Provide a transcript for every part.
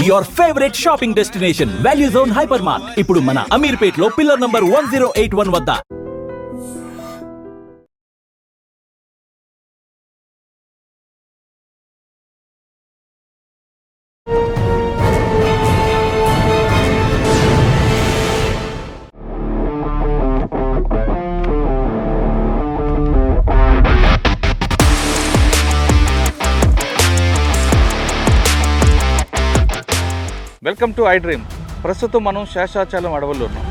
Your favourite shopping destination value zone hyper mart ఇప్పుడు మన అమీర్పేట్ లో పిల్లర్ నంబర్ 1081 వద్ద. Welcome to I dream. ప్రస్తుతం మనం శేషాచలం అడవుల్లో ఉన్నాం.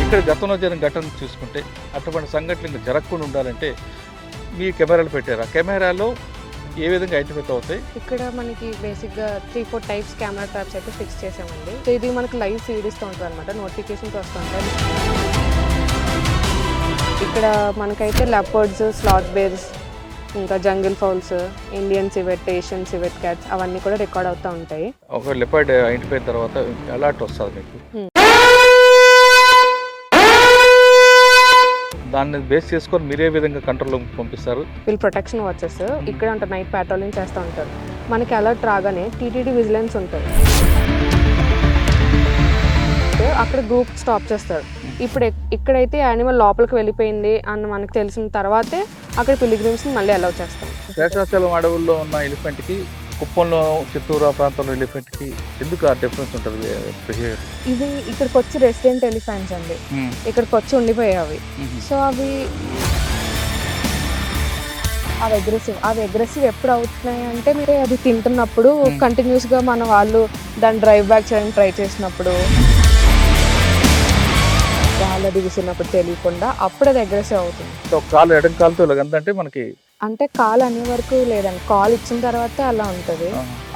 ఇక్కడ గతంలో జరిగిన ఘటన చూసుకుంటే అటువంటి సంఘటనలు ఇంకా జరగకుండా ఉండాలంటే మీ కెమెరాలు పెట్టారు. ఆ కెమెరాలో ఏ విధంగా ఐడెంటిఫై అవుతాయి? ఇక్కడ మనకి బేసిక్గా 3-4 టైప్స్ కెమెరా ట్రాప్స్ అయితే ఫిక్స్ చేసామండి. ఇది మనకి లైవ్ ఫీడ్ ఇస్తూ ఉంటుంది అనమాట, నోటిఫికేషన్స్ వస్తూ ఉంటాయి. ఇక్కడ మనకైతే లెపర్డ్స్, స్లాత్ బేర్స్, ఇంకా jungle fowls, Indian civet, Asian civet cats అవన్నీ కూడా రికార్డ్ అవుతూ ఉంటాయి. ఒక లెపర్డ్ ఐడెంటిఫై తర్వాత అలర్ట్ వస్తుంది మీకు. దాన్ని బేస్ చేసుకొని మీరే విధంగా కంట్రోల్లో పంపిస్తారు? వీళ్ళు ప్రొటెక్షన్ వాచెస్ ఇక్కడ ఉంటారు, నైట్ ప్యాట్రోలింగ్ చేస్తూ ఉంటారు. మనకి అలర్ట్ రాగానే టీటీడీ విజిలెన్స్ ఉంటుంది, అక్కడ గ్రూప్ స్టాప్ చేస్తారు. ఇప్పుడు ఇక్కడైతే యానిమల్ లోపలికి వెళ్ళిపోయింది అని మనకు తెలిసిన తర్వాతే అక్కడ పిలిగ్రిమ్స్ని మళ్ళీ అలౌ చేస్తాం. శేషాచలం అడవుల్లో ఉన్న ఎలిఫెంట్కి, కుప్పంలో చిత్తూరు ఆ ప్రాంతంలో ఎలిఫెంట్కి ఎందుకు ఆ డిఫరెన్స్ ఉంటుంది? ఇది ఇక్కడికి వచ్చి రెసిడెంట్ ఎలిఫెంట్స్ అండి, ఇక్కడికి వచ్చి ఉండిపోయావి. సో అవి అగ్రెసివ్ ఎప్పుడు అవుతున్నాయి అంటే మీరు అది తింటున్నప్పుడు కంటిన్యూస్గా మన వాళ్ళు దాన్ని డ్రైవ్ బ్యాక్ చేయడానికి ట్రై చేసినప్పుడు, వాళ్ళు దిగుతున్నప్పుడు తెలియకుండా అప్పుడు అది అగ్రెసివ్ అవుతుంది. కాలు ఎడం కాలుతో ఇలాగంటే మనకి అంటే కాల్ అనే వరకు లేదండి, కాల్ ఇచ్చిన తర్వాత అలా ఉంటుంది.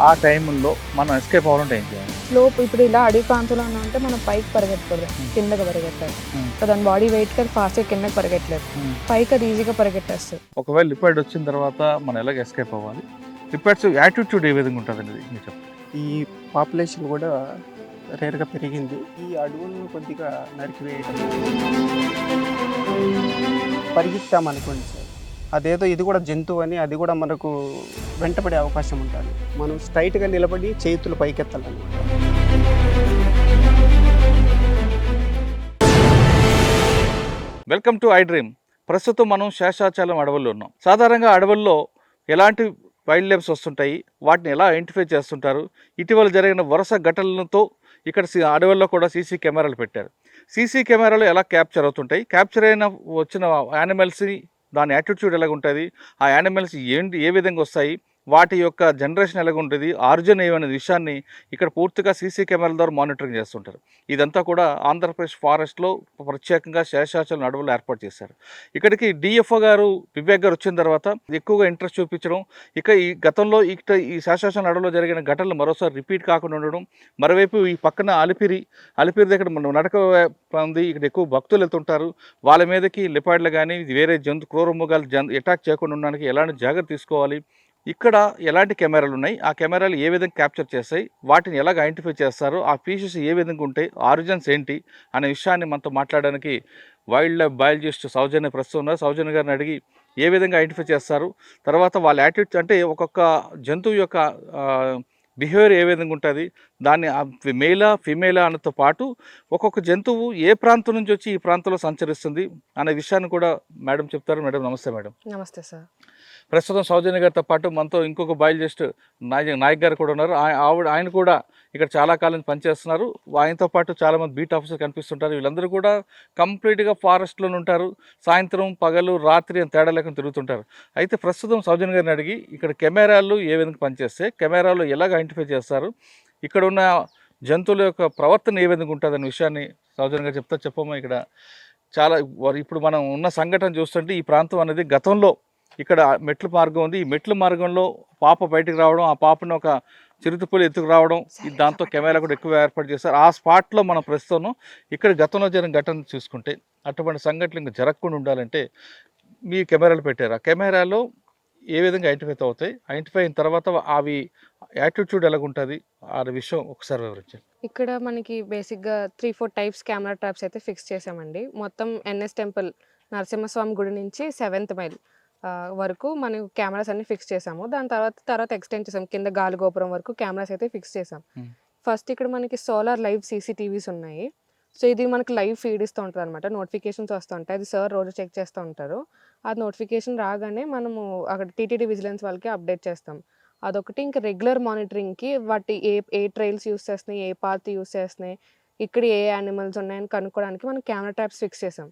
ఆ టైంలో మనం ఎస్కేప్ అవ్వాలంటే ఏం చేయాలి? స్లోప్ ఇప్పుడు ఇలా అడవి ప్రాంతంలో ఉంటే మనం పైకి పరిగెత్తకూడదు, కిందకి పరిగెత్తాలి. దాని బాడీ వెయిట్ అది ఫాస్ట్గా కిందకి పరిగెట్టలేదు, పైకి అది ఈజీగా పరిగెట్టేస్తుంది. ఒకవేళ లిపర్డ్ వచ్చిన తర్వాత మనం ఎలాగ ఎస్కేప్ అవ్వాలి? లిపర్డ్స్ యాటిట్యూడ్ ఏ విధంగా ఉంటుంది అనేది మీరు చెప్పండి. ఈ పాపులేషన్ కూడా రేర్గా పెరిగింది. ఈ అడవులను కొద్దిగా నరికివేయడం, పరిగెత్తామనుకోండి సార్, అదేదో ఇది కూడా జంతువు అని అది కూడా మనకు వెంటపడే అవకాశం ఉంటుంది. మనం స్ట్రైట్గా నిలబడి చేతులు పైకెత్తాలన్నమాట. Welcome to I dream. ప్రస్తుతం మనం శేషాచలం అడవుల్లో ఉన్నాం. సాధారణంగా అడవుల్లో ఎలాంటి వైల్డ్ లైఫ్స్ వస్తుంటాయి, వాటిని ఎలా ఐడెంటిఫై చేస్తుంటారు? ఇటీవల జరిగిన వరుస ఘటనలతో ఇక్కడ అడవుల్లో కూడా సీసీ కెమెరాలు పెట్టారు. సీసీ కెమెరాలు ఎలా క్యాప్చర్ అవుతుంటాయి, క్యాప్చర్ అయిన వచ్చిన యానిమల్స్ని దాని యాటిట్యూడ్ ఎలాగ ఉంటుంది, ఆ యానిమల్స్ ఏ విధంగా వస్తాయి, వాటి యొక్క జనరేషన్ ఎలాగ ఉంటుంది, ఆరిజిన్ ఏమనే విషయాన్ని ఇక్కడ పూర్తిగా సీసీ కెమెరాల ద్వారా మానిటరింగ్ చేస్తుంటారు. ఇదంతా కూడా ఆంధ్రప్రదేశ్ ఫారెస్ట్లో ప్రత్యేకంగా శేషాచలం అడవులు ఏర్పాటు చేశారు. ఇక్కడికి డిఎఫ్ఓ గారు వివేక్ గారు వచ్చిన తర్వాత ఎక్కువగా ఇంట్రెస్ట్ చూపించడం, ఇక ఈ గతంలో ఈ శేషాచలం అడవులో జరిగిన ఘటనలు మరోసారి రిపీట్ కాకుండా ఉండడం, మరోవైపు ఈ పక్కన అలిపిరి దగ్గర మనం నడక ఉంది, ఇక్కడ ఎక్కువ భక్తులు వెళ్తుంటారు. వాళ్ళ మీదకి లిపాడ్లు కానీ వేరే క్రూరమృగాలు అటాక్ చేయకుండా ఉండడానికి ఎలాంటి జాగ్రత్త తీసుకోవాలి, ఇక్కడ ఎలాంటి కెమెరాలు ఉన్నాయి, ఆ కెమెరాలు ఏ విధంగా క్యాప్చర్ చేస్తాయి, వాటిని ఎలాగ ఐడెంటిఫై చేస్తారు, ఆ ఫీచర్స్ ఏ విధంగా ఉంటాయి, ఆరిజిన్స్ ఏంటి అనే విషయాన్ని మనతో మాట్లాడడానికి వైల్డ్ లైఫ్ బయాలజిస్ట్ సౌజన్య ప్రస్తుతం ఉన్నారు. సౌజన్య గారిని అడిగి ఏ విధంగా ఐడెంటిఫై చేస్తారు, తర్వాత వాళ్ళ యాటిట్యూడ్ అంటే ఒక్కొక్క జంతువు యొక్క బిహేవియర్ ఏ విధంగా ఉంటుంది, దాన్ని మేలా ఫిమేలా అన్నతో పాటు ఒక్కొక్క జంతువు ఏ ప్రాంతం నుంచి వచ్చి ఈ ప్రాంతంలో సంచరిస్తుంది అనే విషయాన్ని కూడా మేడం చెప్తారు. మేడం నమస్తే. మేడం నమస్తే సార్. ప్రస్తుతం సౌజన్య గారితో పాటు మనతో ఇంకొక బయాలజిస్ట్ నాయక్ గారు కూడా ఉన్నారు. ఆయన కూడా ఇక్కడ చాలా కాలం పనిచేస్తున్నారు. ఆయనతో పాటు చాలామంది బీట్ ఆఫీసర్ కనిపిస్తుంటారు. వీళ్ళందరూ కూడా కంప్లీట్గా ఫారెస్ట్లోనే ఉంటారు. సాయంత్రం పగలు రాత్రి అని తేడా లేకుండా తిరుగుతుంటారు. అయితే ప్రస్తుతం సౌజన్య గారిని అడిగి ఇక్కడ కెమెరాలు ఏ విధంగా పనిచేస్తాయి, కెమెరాలు ఎలాగ ఐడెంటిఫై చేస్తారు, ఇక్కడ ఉన్న జంతువుల యొక్క ప్రవర్తన ఏ విధంగా ఉంటుంది అనే విషయాన్ని సౌజన్య గారు చెప్పమ్మా. ఇక్కడ చాలా ఇప్పుడు మనం ఉన్న సంఘటన చూస్తుంటే ఈ ప్రాంతం అనేది గతంలో ఇక్కడ మెట్ల మార్గం ఉంది. ఈ మెట్ల మార్గంలో పాప బయటకు రావడం, ఆ పాపను ఒక చిరుతపులి ఎత్తుకు రావడం, దాంతో కెమెరా కూడా ఎక్కువ ఏర్పాటు చేస్తారు. ఆ స్పాట్లో మనం ప్రస్తుతం ఇక్కడ గతంలో జరిగిన ఘటన చూసుకుంటే అటువంటి సంఘటనలు ఇంకా జరగకుండా ఉండాలంటే మీ కెమెరాలు పెట్టారు. ఆ కెమెరాలో ఏ విధంగా ఐడెంటిఫై అవుతాయి? ఐడెంటిఫై అయిన తర్వాత అవి యాటిట్యూడ్ ఎలాగుంటుంది ఆ విషయం ఒకసారి వివరించండి. ఇక్కడ మనకి బేసిక్గా 3-4 టైప్స్ కెమెరా ట్రాప్స్ అయితే ఫిక్స్ చేసామండి. మొత్తం ఎన్ఎస్ టెంపుల్ నరసింహస్వామి గుడి నుంచి 7th మైల్ వరకు మనం కెమెరాస్ అన్ని ఫిక్స్ చేసాము. దాని తర్వాత ఎక్స్టెండ్ చేసాం. కింద గాలి గోపురం వరకు కెమెరాస్ అయితే ఫిక్స్ చేసాం. ఫస్ట్ ఇక్కడ మనకి సోలార్ లైవ్ సీసీటీవీస్ ఉన్నాయి. సో ఇది మనకి లైవ్ ఫీడ్ ఇస్తూ ఉంటుంది అనమాట. నోటిఫికేషన్స్ వస్తూ ఉంటాయి. అది సార్ రోజు చెక్ చేస్తూ ఉంటారు. అది నోటిఫికేషన్ రాగానే మనము అక్కడ టీటీడీ విజిలెన్స్ వాళ్ళకి అప్డేట్ చేస్తాం. అదొకటి. ఇంకా రెగ్యులర్ మానిటరింగ్కి వాటి ఏ ట్రైల్స్ యూస్ చేస్తున్నాయి, ఏ పాత్ యూస్ చేస్తున్నాయి, ఇక్కడ ఏ యానిమల్స్ ఉన్నాయని కనుక్కోవడానికి మనం కెమెరా ట్రాప్స్ ఫిక్స్ చేసాం.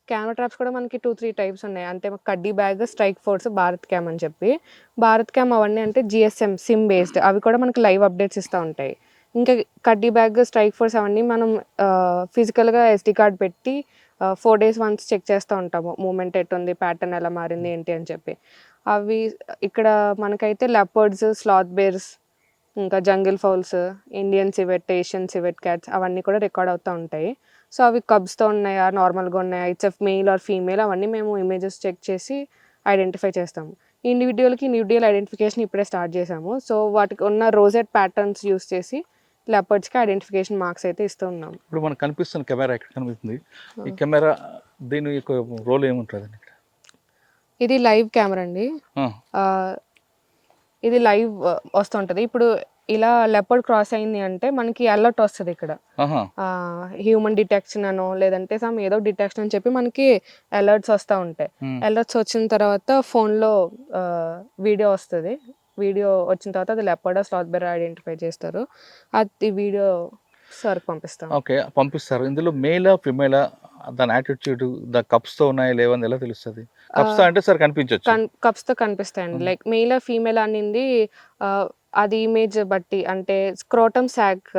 కెమెరా ట్రాప్స్ కూడా మనకి 2-3 టైప్స్ ఉన్నాయి. అంటే కడ్డీ bag, strike force, Bharat cam అని చెప్పి. భారత్ క్యామ్ అవన్నీ అంటే జిఎస్ఎం సిమ్ బేస్డ్, అవి కూడా మనకి లైవ్ అప్డేట్స్ ఇస్తూ ఉంటాయి. ఇంకా కడ్డీ బ్యాగ్, స్ట్రైక్ ఫోర్స్ అవన్నీ మనం ఫిజికల్గా ఎస్డి కార్డ్ పెట్టి 4 days వన్స్ చెక్ చేస్తూ ఉంటాము. మూమెంట్ ఎట్టుంది, ప్యాటర్న్ ఎలా మారింది ఏంటి అని చెప్పి. అవి ఇక్కడ మనకైతే లెపర్డ్స్, స్లాత్ బేర్స్, ఇంకా jungle fowls, Indian civet, Asian civet cats అవన్నీ కూడా రికార్డ్ అవుతూ ఉంటాయి. సో అవి కబ్స్తో ఉన్నాయా, నార్మల్గా ఉన్నాయా, ఇట్స్ మెయిల్ ఆర్ ఫీమేల్, అవన్నీ మేము ఇమేజెస్ చెక్ చేసి ఐడెంటిఫై చేస్తాము. ఇండివిజువల్ ఐడెంటిఫికేషన్ ఇప్పుడే స్టార్ట్ చేసాము. సో వాటికి ఉన్న రోజెట్ ప్యాటర్న్స్ యూస్ చేసి లెపర్డ్స్కి ఐడెంటిఫికేషన్ మార్క్స్ అయితే ఇస్తూ ఉన్నాం. ఇప్పుడు మనకు కనిపిస్తున్న కెమెరా ఎక్కడ కనిపిస్తుంది? ఈ కెమెరా దీని యొక్క రోల్ ఏముంటుంది ఇక్కడ? ఇది లైవ్ కెమెరా అండి. ఇది లైవ్ వస్తుంటుంది. ఇప్పుడు ఇలా లెపర్డ్ క్రాస్ అయింది అంటే మనకి అలర్ట్ వస్తుంది ఇక్కడ. హ్యూమన్ డిటెక్షన్ అనో లేదంటే ఏదో డిటెక్షన్ అని చెప్పి మనకి అలర్ట్స్ వస్తూ ఉంటాయి. అలర్ట్స్ వచ్చిన తర్వాత ఫోన్లో వీడియో వస్తుంది. వీడియో వచ్చిన తర్వాత అది లెపర్డ్, స్లాత్ బేర్ ఐడెంటిఫై చేస్తారు. అది వీడియో సార్కి పంపిస్తాం. ఓకే, పంపిస్తారు. ఇందులో మేలా ఫిమేలా, దాని యాటిట్యూడ్, ద కప్స్తో ఉన్నాయా లేవని ఎలా తెలుస్తుంది? కప్స్తో అంటే సార్ కనిపించవచ్చు. కప్స్తో కనిపిస్తాయండి. లైక్ మేల్ ఫీమేల్ అనేది అది ఇమేజ్ బట్టి, అంటే స్క్రోటమ్ సాక్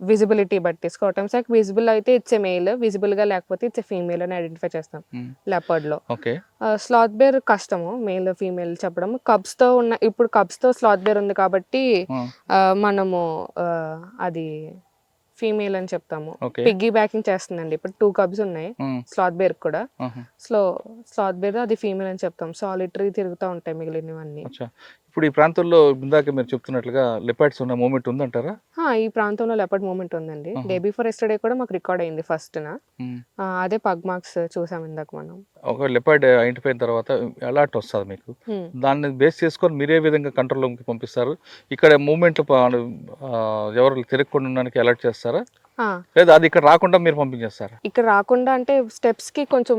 విజిబిలిటీ బట్టి. స్క్రోటమ్ సాక్ విజిబుల్ అయితే ఇట్స్ ఏ మేల్, విజిబుల్గా లేకపోతే ఇట్స్ ఏ ఫీమేల్ అని ఐడెంటిఫై చేస్తాం లెపర్డ్లో. ఓకే. స్లాత్ బేర్ కష్టము మేల్ ఫీమేల్ చెప్పడం. ఇప్పుడు కబ్స్తో స్లాత్ బేర్ ఉంది కాబట్టి మనము అది ఫీమేల్ అని చెప్తాము. పిగ్గీ బ్యాకింగ్ చేస్తుందండి. ఇప్పుడు 2 cubs ఉన్నాయి స్లాత్ బేర్ కూడా. స్లాత్ బేర్ అది ఫీమేల్ అని చెప్తాం. సాలిటరీ తిరుగుతూ ఉంటాయి మిగిలినవన్నీ. ఇప్పుడు ఈ ప్రాంతంలో ఇందాక మీరు చెప్తున్నట్లుగా లెపర్డ్స్ ఉన్న మూమెంట్ ఉందంటారా? ఈ ప్రాంతంలో లెపర్డ్ మూమెంట్ ఉందండి. డే బిఫోర్ ఎస్టర్డే కూడా మాకు రికార్డ్ అయింది ఫస్ట్న. అదే పగ్ మార్క్స్ చూసాం ఇందాక మనం. ఒక లెపర్డ్ ఐడెంటిఫై అయిన తర్వాత అలర్ట్ వస్తుంది మీకు. దాన్ని బేస్ చేసుకొని మీరే విధంగా కంట్రోల్ రూమ్కి పంపిస్తారు? ఇక్కడ మూమెంట్ ఎవరు తిరగకుండా ఉండడానికి అలర్ట్ చేస్తారా, లేదా అది ఇక్కడ రాకుండా మీరు పంపించేస్తారా? ఇక్కడ రాకుండా అంటే స్టెప్స్కి కొంచెం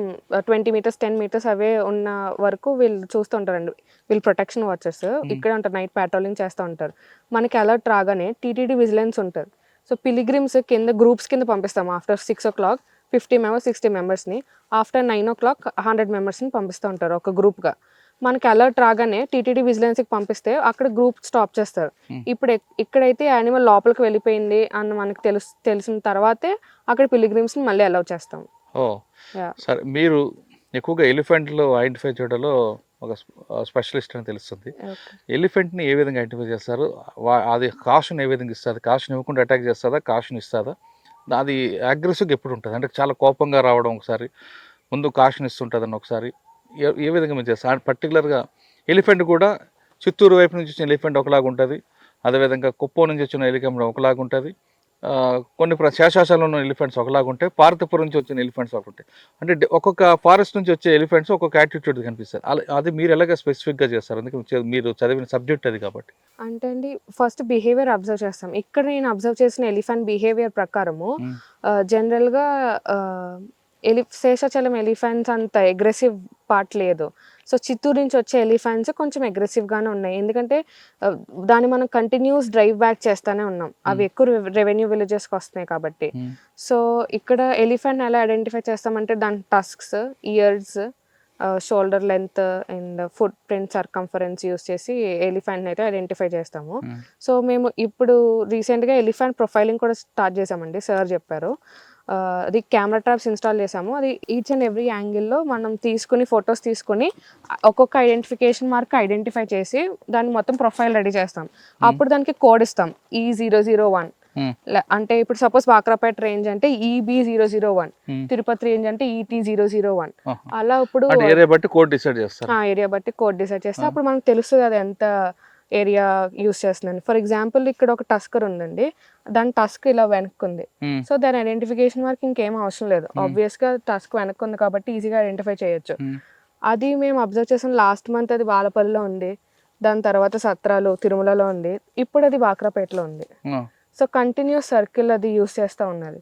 20 meters 10 meters అవే ఉన్న వరకు వీళ్ళు చూస్తుంటారండి. వీళ్ళు ప్రొటెక్షన్ వాచర్స్ ఇక్కడ ఉంటారు, నైట్ ప్యాట్రోలింగ్ చేస్తూ ఉంటారు. మనకి అలర్ట్ రాగానే టీటీడీ విజిలెన్స్ ఉంటుంది. సో పిలిగ్రిమ్స్ కింద గ్రూప్స్ కింద పంపిస్తాము. ఆఫ్టర్ 6 o'clock 50 members 60 membersని, ఆఫ్టర్ 9 o'clock 100 membersని పంపిస్తూ ఉంటారు ఒక గ్రూప్గా. మనకి అలర్ట్ రాగానే టీటీడీ విజిలెన్స్కి పంపిస్తే అక్కడ గ్రూప్ స్టాప్ చేస్తారు. ఇప్పుడు ఇక్కడైతే యానిమల్ లోపలికి వెళ్ళిపోయింది అని మనకు తెలిసిన తర్వాతే అక్కడ పిలిగ్రిమ్స్ని మళ్ళీ అలౌ చేస్తాం. సరే, మీరు ఎక్కువగా ఎలిఫెంట్లు ఐడెంటిఫై చేయడంలో ఒక స్పెషలిస్ట్ అని తెలుస్తుంది. ఎలిఫెంట్ని ఏ విధంగా ఐడెంటిఫై చేస్తారు? అది కాషన్ ఏ విధంగా ఇస్తుంది? కాషన్ ఇవ్వకుండా అటాక్ చేస్తుందా, కాషన్ ఇస్తుందా? అది అగ్రెసివ్గా ఎప్పుడు ఉంటుంది? అంటే చాలా కోపంగా రావడం ఒకసారి, ముందు కాషన్ ఇస్తుంటుందని ఒకసారి, ఏ విధంగా మీరు చేస్తారు? పర్టికులర్గా ఎలిఫెంట్ కూడా చిత్తూరు వైపు నుంచి వచ్చిన ఎలిఫెంట్ ఒకలాగా ఉంటుంది, అదేవిధంగా కుప్పం నుంచి వచ్చిన ఎలిఫెంట్ ఒకలాగా ఉంటుంది, కొన్ని శేషాచలంలో ఉన్న ఎలిఫెంట్స్ ఒకలాగా ఉంటాయి, పార్వతీపురం నుంచి వచ్చిన ఎలిఫెంట్స్ ఒకటి ఉంటాయి. అంటే ఒక్కొక్క ఫారెస్ట్ నుంచి వచ్చే ఎలిఫెంట్స్ ఒక్కొక్క యాటిట్యూడ్ కనిపిస్తుంది. అది మీరు ఎలాగ స్పెసిఫిక్గా చేస్తారు? అందుకే మీరు చదివిన సబ్జెక్ట్ అది కాబట్టి. అంటే అండి ఫస్ట్ బిహేవియర్ అబ్జర్వ్ చేస్తాం. ఇక్కడ నేను అబ్జర్వ్ చేసిన ఎలిఫెంట్ బిహేవియర్ ప్రకారము జనరల్గా శేషాచలం ఎలిఫెంట్స్ అంత అగ్రెసివ్ పార్ట్ లేదు. సో చిత్తూరు నుంచి వచ్చే ఎలిఫెంట్స్ కొంచెం అగ్రెసివ్గానే ఉన్నాయి. ఎందుకంటే దాన్ని మనం కంటిన్యూస్ డ్రైవ్ బ్యాక్ చేస్తూనే ఉన్నాం. అవి ఎక్కువ రెవెన్యూ విలేజెస్కి వస్తున్నాయి కాబట్టి. సో ఇక్కడ ఎలిఫెంట్ ఎలా ఐడెంటిఫై చేస్తామంటే దాని tusks, ears, shoulder length and footprint circumference use చేసి ఎలిఫెంట్ని అయితే ఐడెంటిఫై చేస్తాము. సో మేము ఇప్పుడు రీసెంట్గా ఎలిఫెంట్ ప్రొఫైలింగ్ కూడా స్టార్ట్ చేసామండి. సార్ చెప్పారు. అది కెమెరా ట్రాప్స్ ఇన్స్టాల్ చేసాము. అది ఈచ్ అండ్ ఎవ్రీ యాంగిల్లో మనం తీసుకుని ఫొటోస్ తీసుకుని ఒక్కొక్క ఐడెంటిఫికేషన్ మార్క్ ఐడెంటిఫై చేసి దాన్ని మొత్తం ప్రొఫైల్ రెడీ చేస్తాం. అప్పుడు దానికి కోడ్ ఇస్తాం E001. అంటే ఇప్పుడు సపోజ్ బాక్రాపేట రేంజ్ అంటే EB001, తిరుపతి రేంజ్ అంటే ET001. అలా ఇప్పుడు ఏరియా బట్టి కోడ్ డిసైడ్ చేస్తారు. ఏరియా బట్టి కోడ్ డిసైడ్ చేస్తే అప్పుడు మనకు తెలుస్తుంది అది ఎంత ఏరియా యూస్ చేస్తుందండి. ఫర్ ఎగ్జాంపుల్ ఇక్కడ ఒక టస్కర్ ఉందండి, దాని టస్క్ ఇలా వెనక్కుంది. సో దాని ఐడెంటిఫికేషన్ వరకు ఇంకేం అవసరం లేదు. ఆబ్వియస్ గా టస్క్ వెనక్కుంది కాబట్టి ఈజీగా ఐడెంటిఫై చేయొచ్చు. అది మేము అబ్జర్వ్ చేసాం లాస్ట్ మంత్, అది బాలపల్లిలో ఉంది, దాని తర్వాత సత్రాలు తిరుమలలో ఉంది, ఇప్పుడు అది బాక్రాపేటలో ఉంది. సో కంటిన్యూస్ సర్కిల్ అది యూస్ చేస్తూ ఉన్నది.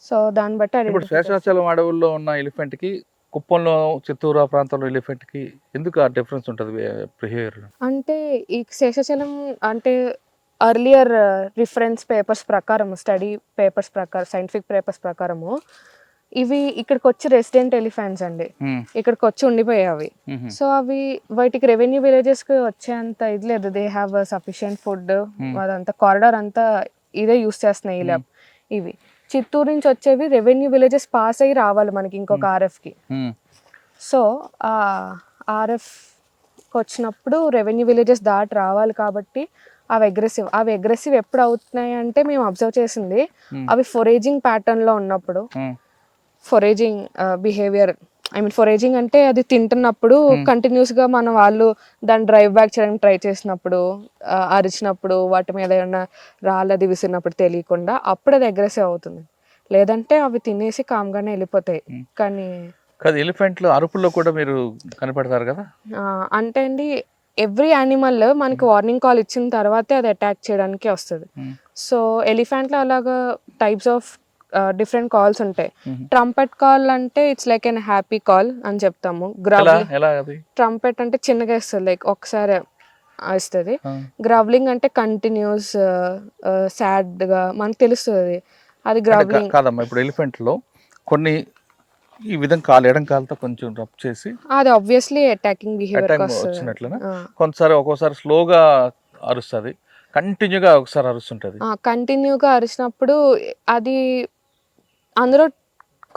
సో దాన్ని బట్టి ఇప్పుడు శేషాచలం అడవుల్లో ఉన్న ఎలిఫెంట్ కి కుప్పంలో చిత్తూరు ఆ ప్రాంతంలో ఎలిఫెంట్ కి ఎందుకు ఆ డిఫరెన్స్ ఉంటుంది బిహేవియర్? అంటే ఈ శేషాచలం అంటే అర్లియర్ రిఫరెన్స్ పేపర్స్ ప్రకారం, స్టడీ పేపర్స్ ప్రకారం, సైంటిఫిక్ పేపర్స్ ప్రకారము ఇవి ఇక్కడికి వచ్చి రెసిడెంట్ ఎలిఫెంట్స్ అండి, ఇక్కడికి వచ్చి ఉండిపోయావి. సో అవి వాటికి రెవెన్యూ విలేజెస్ కి వచ్చేంత ఇది లేదు. దే హ్యావ్ సఫిషియంట్ ఫుడ్, అదంతా కారిడార్ అంతా ఇదే యూస్ చేస్తున్నాయి ఇలా. ఇవి చిత్తూరు నుంచి వచ్చేవి రెవెన్యూ విలేజెస్ పాస్ అయ్యి రావాలి మనకి ఇంకొక RF కి. సో ఆ RF వచ్చినప్పుడు రెవెన్యూ విలేజెస్ దాటి రావాలి కాబట్టి అవి అగ్రెసివ్ ఎప్పుడు అవుతున్నాయి అంటే మేము అబ్జర్వ్ చేసింది అవి ఫొరేజింగ్ ప్యాటర్న్ లో ఉన్నప్పుడు, ఫొరేజింగ్ బిహేవియర్, ఐ మీన్ ఫొరేజింగ్ అంటే అది తింటున్నప్పుడు కంటిన్యూస్ గా మన వాళ్ళు దాన్ని డ్రైవ్ బ్యాక్ చేయడానికి ట్రై చేసినప్పుడు, అరిచినప్పుడు, వాటి మీద ఏమన్నా రాళ్ళది విసిరినప్పుడు తెలియకుండా అప్పుడు అది అగ్రెసివ్ అవుతుంది. లేదంటే అవి తినేసి కామ్గానే వెళ్ళిపోతాయి. కానీ ఎలిఫెంట్లు అరుపుల్లో కూడా మీరు కనపడతారు కదా. అంటే అండి ఎవ్రీ యానిమల్ మనకి వార్నింగ్ కాల్ ఇచ్చిన తర్వాతే అది అటాక్ చేయడానికి వస్తుంది. సో ఎలిఫెంట్లో అలాగా టైప్స్ ఆఫ్ డిఫరెంట్ కాల్స్ ఉంటాయి. ట్రంపెట్ కాల్ అంటే it's like an happy call అని చెప్తాము. ట్రంపెట్ అంటే చిన్నగా ఇస్తుంది, లైక్ ఒకసారి ఇస్తుంది. గ్రవ్లింగ్ అంటే కంటిన్యూస్ సాడ్ గా మనకు తెలుస్తుంది, అది గ్రవ్లింగ్ కాదమ్మా. ఇప్పుడు ఎలిఫెంట్ లో కొన్ని ఈ విధంగా కాలు ఎడం కాలుతో కొంచెం రబ్ చేసి అది ఆబ్వియస్లీ అటాకింగ్ బిహేవియర్ వచ్చినట్లుగా, ఒక్కోసారి స్లోగా అరుస్తుంది, కంటిన్యూగా ఒకసారి అరుస్తుంటది. కంటిన్యూగా అరిచినప్పుడు అది అందులో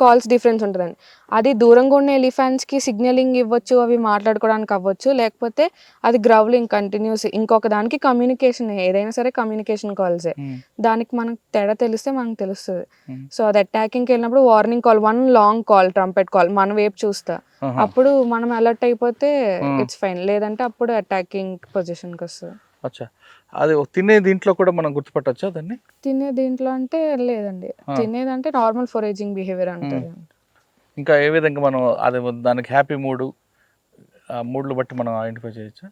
కాల్స్ డిఫరెన్స్ ఉంటుందండి. అది దూరంగా ఉన్న ఎలిఫెంట్స్ కి సిగ్నలింగ్ ఇవ్వచ్చు, అవి మాట్లాడుకోవడానికి అవ్వచ్చు, లేకపోతే అది గ్రౌలింగ్ కంటిన్యూస్ ఇంకొక దానికి కమ్యూనికేషన్, ఏదైనా సరే కమ్యూనికేషన్ కాల్సే. దానికి మనకు తేడా తెలిస్తే మనకు తెలుస్తుంది. సో అది అటాకింగ్కి వెళ్ళినప్పుడు warning call, one long call, trumpet call మన వైపు చూస్తా, అప్పుడు మనం అలర్ట్ అయిపోతే ఇట్స్ ఫైన్, లేదంటే అప్పుడు అటాకింగ్ పొజిషన్కి వస్తుంది. అచ్చా, అది తినే దీంట్లో కూడా మనం గుర్తుపట్టచ్చా దాన్ని? తినే దీంట్లో అంటే లేదండి, తినేదంటే నార్మల్ ఫొరేజింగ్ బిహేవియర్ అంటారు. ఇంకా ఏ విధంగా మనం అది దానికి హ్యాపీ మూడ్లు బట్టి మనం ఐడెంటిఫై చేయొచ్చు?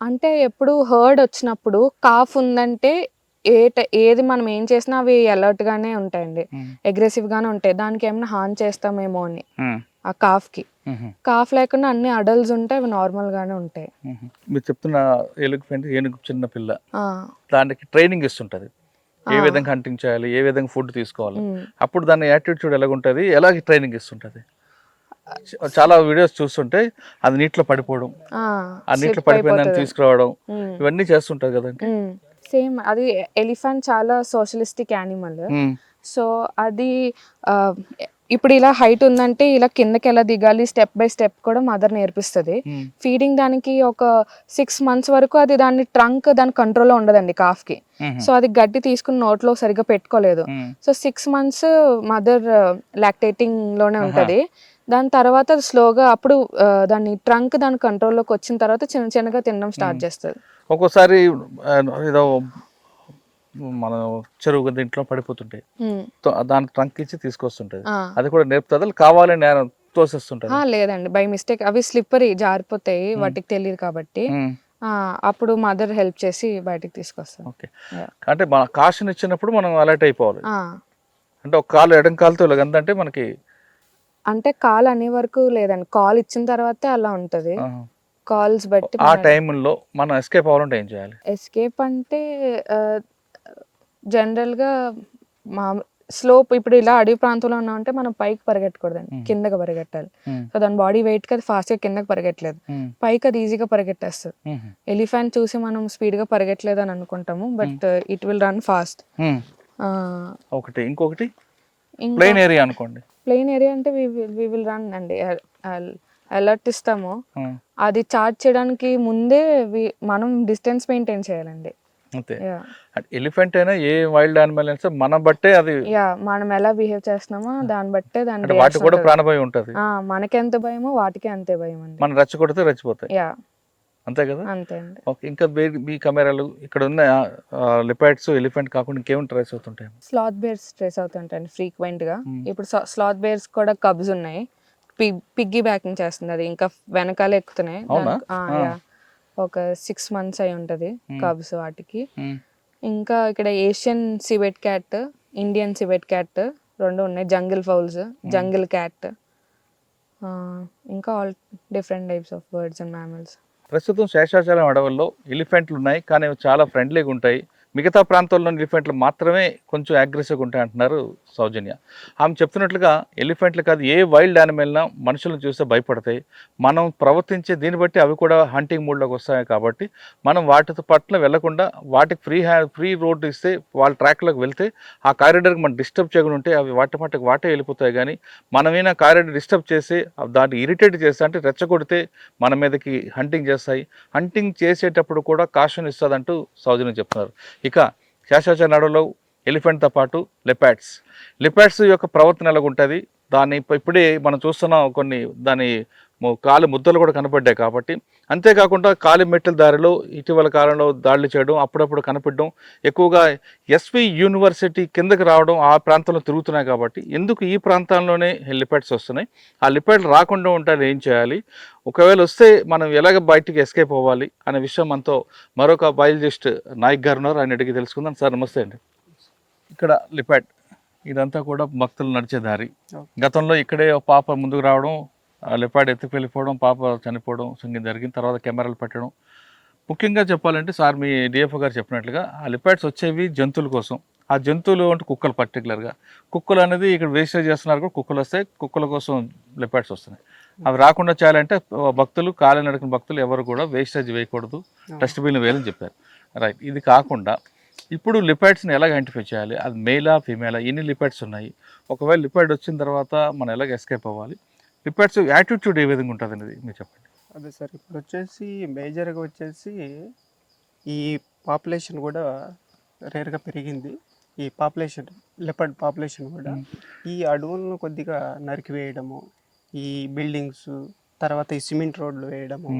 అంటే ఎప్పుడు హర్డ్ వచ్చినప్పుడు కాఫ్ ఉందంటే ఏది మనం ఏం చేసినా అవి అలర్ట్ గానే ఉంటాయండి, అగ్రెసివ్ గానే ఉంటాయి. దానికి ఏమైనా హార్మ్ చేస్తామేమో అని ఆ కాఫ్ లేకుండా అన్ని అడల్ట్స్ ఉంటాయి, అవి నార్మల్ గానే ఉంటాయి. మీరు చెప్తున్న ఏనుగు చిన్న పిల్ల, దానికి ట్రైనింగ్ ఇస్తుంటది, ఏ విధంగా హంటింగ్ చేయాలి, ఏ విధంగా ఫుడ్ తీసుకోవాలి, అప్పుడు దాని యాటిట్యూడ్ ఎలాగుంటది, ఎలాగ ట్రైనింగ్ ఇస్తుంటది. చాలా వీడియోస్ చూస్తుంటే అది నీటిలో పడిపోవడం, ఆ నీటిలో పడిపోయిందని తీసుకురావడం, ఇవన్నీ చేస్తుంటది కదండి. సేమ్ అది ఎలిఫెంట్ చాలా సోషలిస్టిక్ యానిమల్. సో అది ఇప్పుడు ఇలా హైట్ ఉందంటే ఇలా కిందకి ఎలా దిగాలి స్టెప్ బై స్టెప్ కూడా మదర్ నేర్పిస్తుంది. ఫీడింగ్ దానికి ఒక 6 months వరకు అది దాని ట్రంక్ దాని కంట్రోల్లో ఉండదండి కాఫ్కి. సో అది గడ్డి తీసుకుని నోట్లో సరిగ్గా పెట్టుకోలేదు. సో 6 months మదర్ లాక్టేటింగ్ లోనే ఉంటది. దాని తర్వాత అది స్లోగా అప్పుడు దాని ట్రంక్ దాని కంట్రోల్లోకి వచ్చిన తర్వాత చిన్న చిన్నగా తినడం స్టార్ట్ చేస్తుంది. ఒక్కోసారి ఏదో మన చెరువు దీంట్లో పడిపోతుంటాయి, దానికి ట్రంక్ ఇచ్చి తీసుకొస్తుంటది, అది కూడా నేర్పుతుంది కావాలని నేను తోసేస్తుంటది. లేదండి, బై మిస్టేక్ అవి స్లిప్పరీ జారిపోతాయి, వాటికి తెలియదు కాబట్టి అప్పుడు మదర్ హెల్ప్ చేసి బయటికి తీసుకొస్తాం. ఓకే, అంటే మన కాషన్ ఇచ్చినప్పుడు మనం అలర్ట్ అయిపోవాలి. అంటే ఒక కాలు ఎడం కాలుతో ఇలాగంటే మనకి అంటే కాల్ అనే వరకు లేదండి, కాల్ ఇచ్చిన తర్వాతే అలా ఉంటది. కాల్స్ బట్టి ఆ టైంలో మనం ఎస్కేప్ అవ్వాలంటే ఏం చేయాలి? ఎస్కేప్ అంటే జనరల్గా మా స్లోప్, ఇప్పుడు ఇలా అడవి ప్రాంతంలో ఉన్నామంటే మనం పైకి పరిగెట్టకూడదండి, కిందకి పరిగెట్టాలి. సో దాని బాడీ వెయిట్ కి అది ఫాస్ట్గా కిందకి పరిగెట్టలేదు, పైకి అది ఈజీగా పరిగెట్టేస్తుంది. ఎలిఫెంట్ చూసి మనం స్పీడ్గా పరిగెట్టలేదు అని అనుకుంటాము, but it will run fast. ఒకటి ఇంకొకటి ప్లెయిన్ ఏరియా అనుకోండి. ప్లెయిన్ ఏరియా అంటే వి విల్ రన్ అండి, అలర్ట్ ఇస్తాము. అది చార్జ్ చేయడానికి ముందే మనం డిస్టెన్స్ మెయింటైన్ చేయాలండి. అంతే. యా ఎలిఫెంట్ అయినా ఏ వైల్డ్ యానిమల్ అయినా సరే మనం బట్టే అది, యా మనం ఎలా బిహేవ్ చేస్తున్నామో దాన్ని బట్టే దాని అంటే వాటికి కూడా ప్రాణభయం ఉంటుంది. మనకి ఎంత భయమో వాటికి అంతే భయం అండి. మనం రెచ్చగొడితే రెచ్చిపోతాయి, యా అంతే కదా. అంతే అండి. ఓకే, ఇంకా మీ కెమెరాలు ఇక్కడ ఉన్న లిపాయిడ్స్ ఎలిఫెంట్ కాకుండా ఇంకేమైనా ట్రేస్ అవుతుంటాయి? స్లాత్ బేర్స్ ట్రేస్ అవుతుంటాయండి ఫ్రీక్వెంట్ గా. Hmm. ఇప్పుడు స్లాత్ బేర్స్ కూడా కబ్స్ ఉన్నాయి, పిగ్గీ బ్యాకింగ్ చేస్తుంది అది, ఇంకా వెనకాల ఎక్కుతున్నాయి. అవునా? యా ఒక 6 months అయి ఉంటది కబ్స్ వాటికి. Hmm. ఇంకా ఇక్కడ Asian civet cat, Indian civet cat 2 ఉన్నాయి. జంగిల్ ఫౌల్స్, జంగిల్ క్యాట్, ఇంకా all different types of birds and mammals. ప్రస్తుతం శేషాచలం అడవుల్లో ఎలిఫెంట్లు ఉన్నాయి, కానీ అవి చాలా ఫ్రెండ్లీగా ఉంటాయి. మిగతా ప్రాంతాల్లో ఎలిఫెంట్లు మాత్రమే కొంచెం అగ్రెసివ్గా ఉంటాయి అంటున్నారు సౌజన్య. ఆమె చెప్తున్నట్లుగా ఎలిఫెంట్లు కాదు, ఏ వైల్డ్ యానిమల్నా మనుషులను చూస్తే భయపడతాయి. మనం ప్రవర్తించే దీన్ని బట్టి అవి కూడా హంటింగ్ మూడ్లోకి వస్తాయి. కాబట్టి మనం వాటితో పట్ల వెళ్లకుండా వాటికి ఫ్రీ రోడ్ ఇస్తే వాళ్ళ ట్రాక్లోకి వెళ్తే ఆ కారిడార్కి మనం డిస్టర్బ్ చేయకుండా ఉంటే అవి వాటి మట్టుకు వాటే వెళ్ళిపోతాయి. కానీ మనమైనా కారిడార్ డిస్టర్బ్ చేసి దాన్ని ఇరిటేట్ చేస్తే, అంటే రెచ్చగొడితే మన మీదకి హంటింగ్ చేస్తాయి. హంటింగ్ చేసేటప్పుడు కూడా కాషన్ ఇస్తుందంటూ సౌజన్య చెప్తున్నారు. ఇక శేషాచలం అడవుల్లో ఎలిఫెంట్తో పాటు లిపాడ్స్ యొక్క ప్రవర్తన ఎలాగుంటుంది, దాన్ని ఇప్పుడే మనం చూస్తున్నాం. కొన్ని దాని కాలి ముద్దలు కూడా కనపడ్డాయి. కాబట్టి అంతేకాకుండా కాలి మెట్ల దారిలో ఇటీవల కాలంలో దాడులు చేయడం, అప్పుడప్పుడు కనపడడం, ఎక్కువగా ఎస్వి యూనివర్సిటీ కిందకి రావడం, ఆ ప్రాంతంలో తిరుగుతున్నాయి. కాబట్టి ఎందుకు ఈ ప్రాంతాల్లోనే లిపాడ్స్ వస్తున్నాయి, ఆ లిపాడ్లు రాకుండా ఉంటారు ఏం చేయాలి, ఒకవేళ వస్తే మనం ఎలాగ బయటికి ఎస్కేప్ అవ్వాలి అనే విషయం మనతో మరొక బయాలజిస్ట్ నాయక్ గారు ఉన్నారు, ఆయన అడిగి తెలుసుకుందాం. సార్ నమస్తే అండి. ఇక్కడ లిపాడ్ ఇదంతా కూడా భక్తులు నడిచే దారి. గతంలో ఇక్కడే ఒక పాప ముందుకు రావడం, లిపాడ్ ఎత్తుకు వెళ్ళిపోవడం, పాప చనిపోవడం సంగీతం జరిగిన తర్వాత కెమెరాలు పెట్టడం. ముఖ్యంగా చెప్పాలంటే సార్ మీ డిఎఫ్ఓ గారు చెప్పినట్లుగా ఆ లిపాడ్స్ వచ్చేవి జంతువుల కోసం. ఆ జంతువులు అంటే కుక్కలు, పర్టికులర్గా కుక్కలు అనేది ఇక్కడ వేస్టేజ్ చేస్తున్నారు కూడా, కుక్కలు వస్తాయి, కుక్కల కోసం లిపాడ్స్ వస్తున్నాయి. అవి రాకుండా చేయాలంటే భక్తులు, కాలినడకన భక్తులు ఎవరు కూడా వేస్టేజ్ వేయకూడదు, డస్ట్బిన్ వేయాలని చెప్పారు. రైట్. ఇది కాకుండా ఇప్పుడు లిపాడ్స్ని ఎలాగ ఐడెంటిఫై చేయాలి, అది మేలా ఫీమేలా, ఎన్ని లిపాడ్స్ ఉన్నాయి, ఒకవేళ లిపాడ్ వచ్చిన తర్వాత మనం ఎలాగ ఎస్కేప్ అవ్వాలి, లిపాడ్స్ యాటిట్యూడ్ ఏ విధంగా ఉంటుంది అనేది మీరు చెప్పండి. అదే సార్, ఇప్పుడు వచ్చేసి మేజర్గా వచ్చేసి ఈ పాపులేషన్ కూడా రేర్గా పెరిగింది. ఈ పాపులేషన్ లెపర్డ్ పాపులేషన్ కూడా ఈ అడవులను కొద్దిగా నరికివేయడము, ఈ బిల్డింగ్స్ తర్వాత ఈ సిమెంట్ రోడ్లు వేయడము,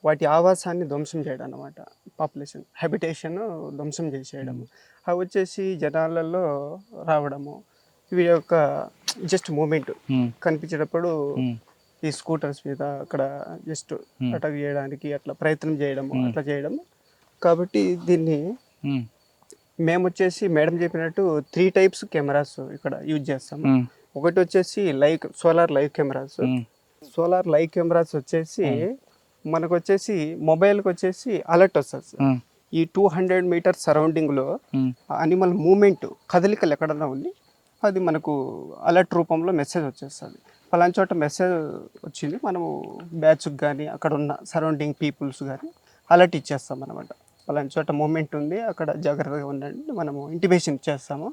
వాటి ఆవాసాన్ని ధ్వంసం చేయడం అన్నమాట. పాపులేషన్ హ్యాబిటేషన్ ధ్వంసం చేసేయడము, అవి వచ్చేసి జనాలలో రావడము, ఇవి యొక్క జస్ట్ మూమెంట్ కనిపించేటప్పుడు ఈ స్కూటర్స్ మీద అక్కడ జస్ట్ అటాక్ చేయడానికి అట్లా ప్రయత్నం చేయడము, అట్లా చేయడము. కాబట్టి దీన్ని మేము వచ్చేసి మేడం చెప్పినట్టు 3 types కెమెరాస్ ఇక్కడ యూజ్ చేస్తాము. ఒకటి వచ్చేసి solar live cameras. Solar live cameras వచ్చేసి మనకు వచ్చేసి మొబైల్కి వచ్చేసి అలర్ట్ వస్తుంది సార్. ఈ 200 meters సరౌండింగ్లో అనిమల్ మూమెంట్, కదలికలు ఎక్కడన్నా ఉంది, అది మనకు అలర్ట్ రూపంలో మెసేజ్ వచ్చేస్తుంది. పలానా చోట మెసేజ్ వచ్చింది, మనము బ్యాచ్కి కానీ అక్కడ ఉన్న సరౌండింగ్ పీపుల్స్ కానీ అలర్ట్ ఇచ్చేస్తాం అనమాట. పలానా చోట మూమెంట్ ఉంది, అక్కడ జాగ్రత్తగా ఉండండి, మనము ఇంటిమేషన్ ఇచ్చేస్తాము.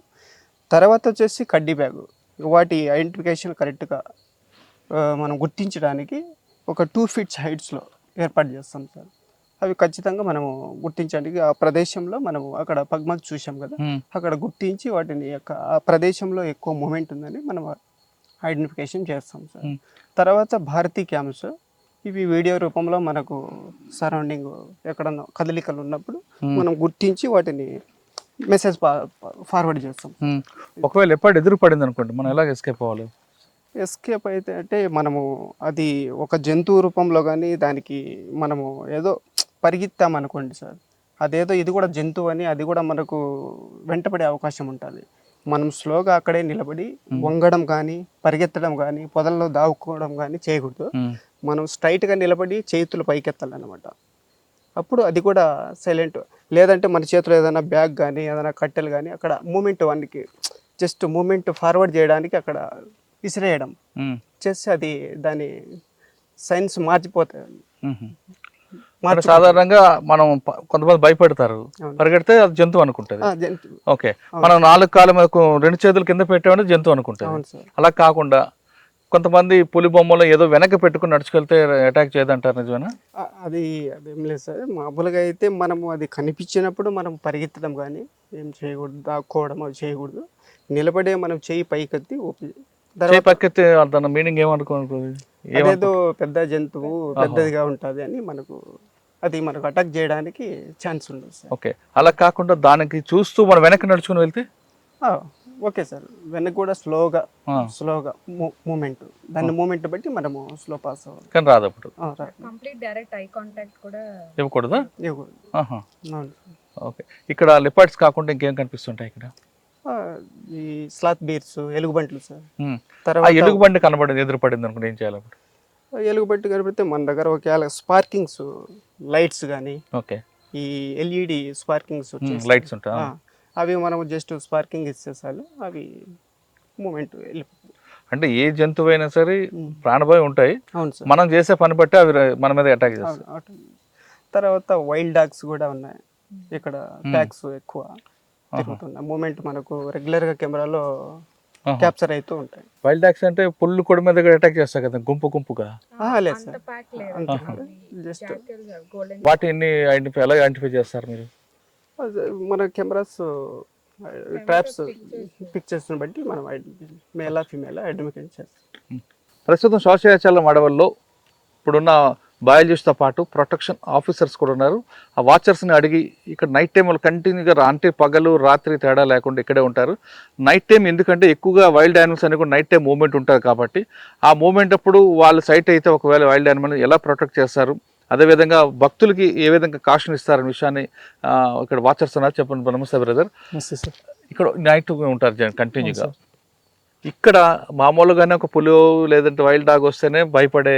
తర్వాత వచ్చేసి కడ్డీ బ్యాగ్, వాటి ఐడెంటిఫికేషన్ కరెక్ట్గా మనం గుర్తించడానికి ఒక 2 feet హైట్స్లో ఏర్పాటు చేస్తాం సార్. అవి ఖచ్చితంగా మనము గుర్తించడానికి ఆ ప్రదేశంలో మనము అక్కడ పగ్మల్ చూసాం కదా, అక్కడ గుర్తించి వాటిని ఆ ప్రదేశంలో ఎక్కువ మూమెంట్ ఉందని మనం ఐడెంటిఫికేషన్ చేస్తాం సార్. తర్వాత భారతీ క్యామ్స్, ఇవి వీడియో రూపంలో మనకు సరౌండింగ్ ఎక్కడన్నా కదలికలు ఉన్నప్పుడు మనం గుర్తించి వాటిని మెసేజ్ ఫార్వర్డ్ చేస్తాం. ఒకవేళ ఎప్పుడు ఎదురు పడింది అనుకోండి, మనం ఎలాగ ఎస్కేప్ అవ్వాలి? ఎస్కేప్ అయితే అంటే మనము అది ఒక జంతువు రూపంలో కానీ దానికి మనము ఏదో పరిగెత్తామనుకోండి సార్, అదేదో ఇది కూడా జంతువు అని అది కూడా మనకు వెంటపడే అవకాశం ఉంటుంది. మనం స్లోగా అక్కడే నిలబడి వంగడం కానీ పరిగెత్తడం కానీ పొదల్లో దావుకోవడం కానీ చేయకూడదు. మనం స్ట్రైట్గా నిలబడి చేతులు పైకెత్తాలన్నమాట. అప్పుడు అది కూడా సైలెంట్. లేదంటే మన చేతిలో ఏదైనా బ్యాగ్ కానీ ఏదైనా కట్టెలు కానీ అక్కడ మూమెంట్ వానికి జస్ట్ మూమెంట్ ఫార్వర్డ్ చేయడానికి అక్కడ విసిరేయడం చేస్తే అది దాని సైన్స్ మార్చిపోతుంది. సాధారణంగా మనం కొంతమంది భయపడతారు, పరిగెడితే అది జంతువు అనుకుంటుంది. ఓకే, మనం 4 కాళ్ళ మీద 2 చేతులు కింద పెట్టామంటే జంతువు అనుకుంటుంది. అలా కాకుండా కొంతమంది పులి బొమ్మలో ఏదో వెనక్కి పెట్టుకుని నడుచుకెళ్తే అటాక్ చేయదంటారు, నిజమేనా? అదేం లేదు సార్. మామూలుగా అయితే మనము అది కనిపించినప్పుడు మనం పరిగెత్తడం కానీ ఏం చేయకూడదు, దాక్కోవడం అవి చేయకూడదు. నిలబడే మనం చేయి పైకెత్తి చేయి పక్కెత్తే దాని మీనింగ్ ఏమనుకోనుకోదు? అదేదో పెద్ద జంతువు పెద్దదిగా ఉంటుంది అని మనకు అటాక్ చేయడానికి ఛాన్స్ ఉండదు సార్. ఓకే, అలా కాకుండా దానికి చూస్తూ మనం వెనక్కి నడుచుకుని వెళ్తే ఓకే సార్. వెనక్కి కూడా స్లోగా మూమెంట్, దాని మూమెంట్ బట్టి మనము స్లో పాస్ అవ్వాలి. కానీ రాదు అప్పుడు కంప్లీట్ డైరెక్ట్ ఐ కాంటాక్ట్ కూడా ఇవ్వకూడదా? ఇవ్వకూడదు. అవును. ఓకే, ఇక్కడ లెపర్డ్స్ కాకుండా ఇంకేం కనిపిస్తుంటాయి ఇక్కడ? ఈ స్లాత్ బీర్స్, ఎలుగుబంట్లు సార్. ఆ తర్వాత ఎలుగుబంటి కనబడింది, ఎదురుపడింది అనుకుంటే ఏం చేయాలి అప్పుడు? ఎలుగుబంటి కనిపిస్తే మన దగ్గర ఒకవేళ స్పార్కింగ్స్ లైట్స్ కానీ, ఓకే, ఈ ఎల్ఈడి స్పార్కింగ్స్ లైట్స్ ఉంటాయి, అవి మనం జస్ట్ స్పార్కింగ్ ఇచ్చేసాలు అవి మూమెంట్ వెళ్ళిపోతుంది. అంటే ఏ జంతువు అయినా సరే ప్రాణభయం ఉంటాయి. అవును సార్. మనం చేసే పని బట్టి అవి మన మీద అటాక్ చేస్తాయి. తర్వాత వైల్డ్ డాగ్స్ కూడా ఉన్నాయి ఇక్కడ. ప్యాక్స్ ఎక్కువ తిరుగుతున్నాయి. మూమెంట్ మనకు రెగ్యులర్గా కెమెరాలో క్యాప్చర్ అవుతూ ఉంటాయి. వైల్డ్ డాగ్స్ అంటే పుల్లు కొడి మీద అటాక్ చేస్తాయి కదా, గుంపుగా? లేదు సార్, జస్ట్ వాటిని ఎలా ఐడెంటిఫై చేస్తారు మీరు? మన కెమెరాస్ ట్రాప్స్ పిక్చర్స్ బట్టి మనం మేలా ఫీమేలా ఐడెంటిఫై చేస్తాం. ప్రస్తుతం శేషాచలం అడవుల్లో ఇప్పుడున్న బయాలజిస్ట్తో పాటు ప్రొటెక్షన్ ఆఫీసర్స్ కూడా ఉన్నారు. ఆ వాచర్స్ని అడిగి ఇక్కడ నైట్ టైం వాళ్ళు కంటిన్యూగా అంటే పగలు రాత్రి తేడా లేకుండా ఇక్కడే ఉంటారు. నైట్ టైం ఎందుకంటే ఎక్కువగా వైల్డ్ యానిమల్స్ అని కూడా నైట్ టైం మూవ్మెంట్ ఉంటుంది కాబట్టి ఆ మూవ్మెంట్ అప్పుడు వాళ్ళు సైట్ అయితే ఒకవేళ వైల్డ్ యానిమల్ ఎలా ప్రొటెక్ట్ చేస్తారు, అదేవిధంగా భక్తులకి ఏ విధంగా కాషన్ ఇస్తారనే విషయాన్ని ఇక్కడ వాచర్స్ ఉన్నారు. చెప్పండి. నమస్తే బ్రదర్. ఇక్కడ నైట్ ఉంటారు కంటిన్యూగా. ఇక్కడ మామూలుగానే ఒక పులి లేదంటే వైల్డ్ డాగ్ వస్తేనే భయపడే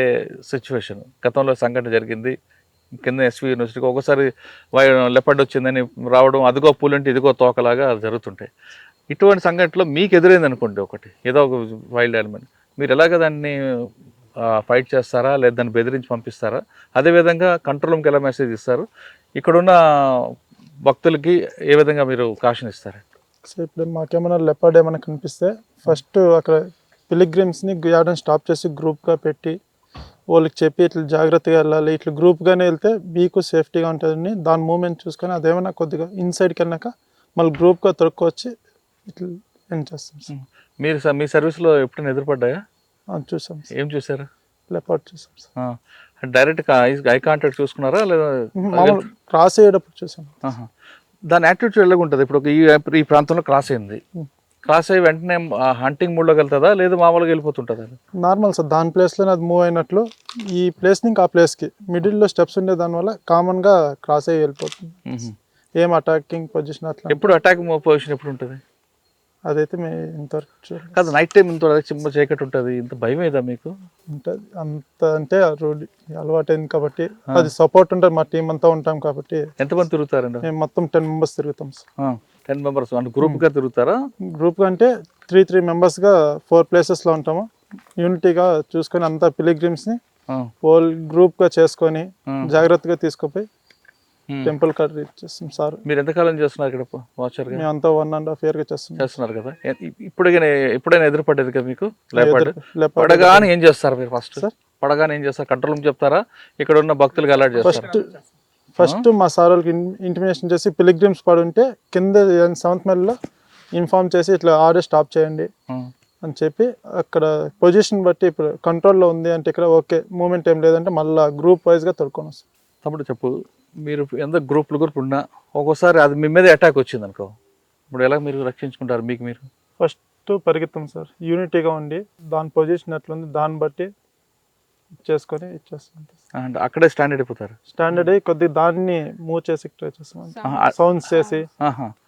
సిచ్యువేషన్. గతంలో సంఘటన జరిగింది కింద ఎస్వి యూనివర్సిటీకి. ఒకసారి లెపర్డ్ వచ్చిందని రావడం, అదిగో పులి అంటే ఇదిగో తోకలాగా జరుగుతుంటాయి. ఇటువంటి సంఘటనలో మీకు ఎదురైంది అనుకోండి ఒకటి, ఏదో ఒక వైల్డ్ యానిమల్, మీరు ఎలాగ దాన్ని ఫైట్ చేస్తారా లేదా దాన్ని బెదిరించి పంపిస్తారా? అదేవిధంగా కంట్రోల్ రూమ్కి ఎలా మెసేజ్ ఇస్తారు? ఇక్కడున్న భక్తులకి ఏ విధంగా మీరు కాషన్ ఇస్తారు? సో ఇప్పుడు మాకేమైనా లెపర్డ్ ఏమైనా కనిపిస్తే ఫస్ట్ అక్కడ పిలిగ్రిమ్స్ని గార్డెన్ స్టాప్ చేసి గ్రూప్గా పెట్టి వాళ్ళకి చెప్పి ఇట్లా జాగ్రత్తగా వెళ్ళాలి, ఇట్లా గ్రూప్గానే వెళ్తే మీకు సేఫ్టీగా ఉంటుందని దాని మూమెంట్ చూసుకొని అదేమైనా కొద్దిగా ఇన్సైడ్కి వెళ్ళాక మళ్ళీ గ్రూప్గా తొక్కువచ్చి ఇట్లా ఎండ్ చేస్తాం సార్. మీరు మీ సర్వీస్లో ఎప్పుడైనా ఎదురుపడ్డాయా? చూసాం. ఏం చూసారు? లెపర్డ్ చూసాం సార్. డైరెక్ట్గా ఐ కాంటాక్ట్ చూసుకున్నారా లేదా? క్రాస్ అయ్యేటప్పుడు చూసాం. దాని యాటిట్యూడ్ ఎలాగ ఉంటుంది? ఇప్పుడు ఈ ప్రాంతంలో క్రాస్ అయింది, క్రాస్ అయ్యి వెంటనే హంటింగ్ మూడ్లోకి వెళ్తుందా లేదా మామూలుగా వెళ్ళిపోతుంటుందా? నార్మల్ సార్, దాని ప్లేస్లోనే అది మూవ్ అయినట్లు ఈ ప్లేస్ నుంచి ఆ ప్లేస్కి మిడిల్లో స్టెప్స్ ఉండే దానివల్ల కామన్గా క్రాస్ అయ్యి వెళ్ళిపోతుంది. ఏం అటాకింగ్ పొజిషన్ అట్లా. ఎప్పుడు అటాక్ పొజిషన్ ఎప్పుడు ఉంటుంది? అదైతే మేము ఇంతవరకు చూడాలి కాదు, నైట్ టైం ఇంత చిమ్మ చీకటి ఉంటుంది, ఇంత భయం ఏదా మీకు? ఉంటుంది అంత, అంటే రూఢి అలవాటైంది కాబట్టి అది సపోర్ట్ ఉంటుంది. మా టీం అంతా ఉంటాం కాబట్టి. ఎంతమంది తిరుగుతారండి? మేము మొత్తం 10 members తిరుగుతాం సార్. 10 members అంటే గ్రూప్గా తిరుగుతారా? గ్రూప్గా అంటే 3 members-గా 4 places-లో ఉంటాము. యూనిటీగా చూసుకొని అంతా పిలిగ్రిమ్స్ని హోల్ గ్రూప్గా చేసుకొని జాగ్రత్తగా తీసుకుపోయి టెంపుల్ కాడ రీచ్ చేస్తాం సార్. మీరు ఎంతకాలం చేస్తున్నారు ఇక్కడ వాచర్గా? మేమంతా 1.5 year చేస్తున్నారు కదా. ఎప్పుడైనా ఎదురుపడ్డది కదా మీకు పడగానే? ఏం చేస్తారు మీరు ఫస్ట్? పడగానే ఏం చేస్తారు? కంట్రోల్ రూమ్ చెప్తారా, ఇక్కడ ఉన్న భక్తులకు అలర్ట్ చేస్తారు? ఫస్ట్ మా సార్ వాళ్ళకి ఇంటిమేషన్ చేసి పిలిగ్రిమ్స్ పడి ఉంటే కింద 7th mile ఇన్ఫార్మ్ చేసి ఇట్లా ఆర్డర్ స్టాప్ చేయండి అని చెప్పి అక్కడ పొజిషన్ బట్టి ఇప్పుడు కంట్రోల్లో ఉంది అంటే ఇక్కడ ఓకే, మూమెంట్ ఏం లేదంటే మళ్ళీ గ్రూప్ వైజ్గా తొడుకొని వస్తాం. తమ్ముడు చెప్పు, మీరు ఎంత గ్రూప్ ఉన్నా ఒక్కోసారి అది మీ మీద అటాక్ వచ్చింది అనుకో, ఇప్పుడు ఎలా మీరు రక్షించుకుంటారు? మీరు ఫస్ట్ పరిగెత్తాం సార్, యూనిటీగా ఉండి దాని పొజిషన్ ఎట్లుంది దాన్ని బట్టి చేసుకొని ఇచ్చేస్తాం. అండ్ అక్కడే స్టాండర్డ్ అయిపోతారు. స్టాండర్డ్ అయ్యి కొద్దిగా దాన్ని మూవ్ చేసి ట్రై చేస్తాం, సౌండ్స్ చేసి